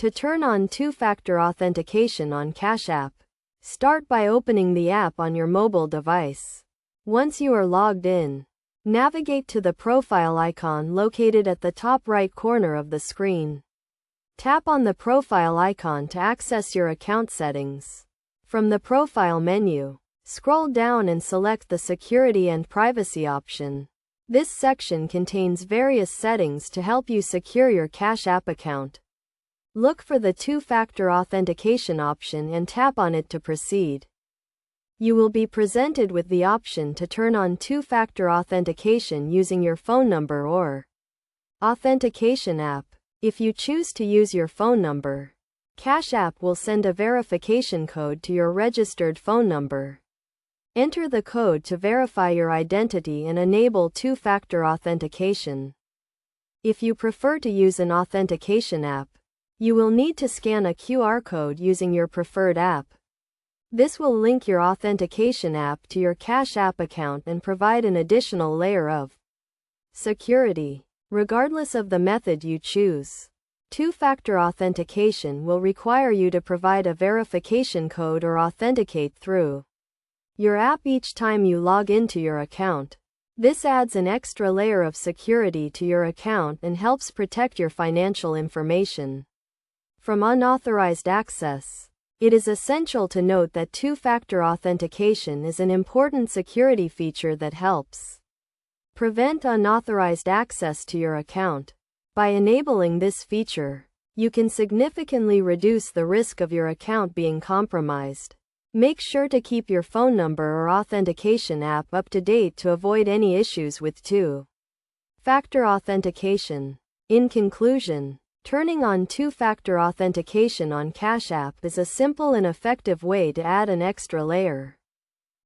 To turn on two-factor authentication on Cash App, start by opening the app on your mobile device. Once you are logged in, navigate to the profile icon located at the top right corner of the screen. Tap on the profile icon to access your account settings. From the profile menu, scroll down and select the Security and Privacy option. This section contains various settings to help you secure your Cash App account. Look for the two-factor authentication option and tap on it to proceed. You will be presented with the option to turn on two-factor authentication using your phone number or authentication app. If you choose to use your phone number, Cash App will send a verification code to your registered phone number. Enter the code to verify your identity and enable two-factor authentication. If you prefer to use an authentication app, you will need to scan a QR code using your preferred app. This will link your authentication app to your Cash App account and provide an additional layer of security. Regardless of the method you choose, two-factor authentication will require you to provide a verification code or authenticate through your app each time you log into your account. This adds an extra layer of security to your account and helps protect your financial information from unauthorized access. It is essential to note that two-factor authentication is an important security feature that helps prevent unauthorized access to your account. By enabling this feature, you can significantly reduce the risk of your account being compromised. Make sure to keep your phone number or authentication app up to date to avoid any issues with two-factor authentication. In conclusion, turning on two-factor authentication on Cash App is a simple and effective way to add an extra layer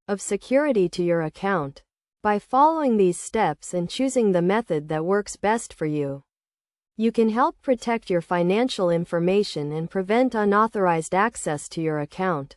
of security to your account. By following these steps and choosing the method that works best for you, you can help protect your financial information and prevent unauthorized access to your account.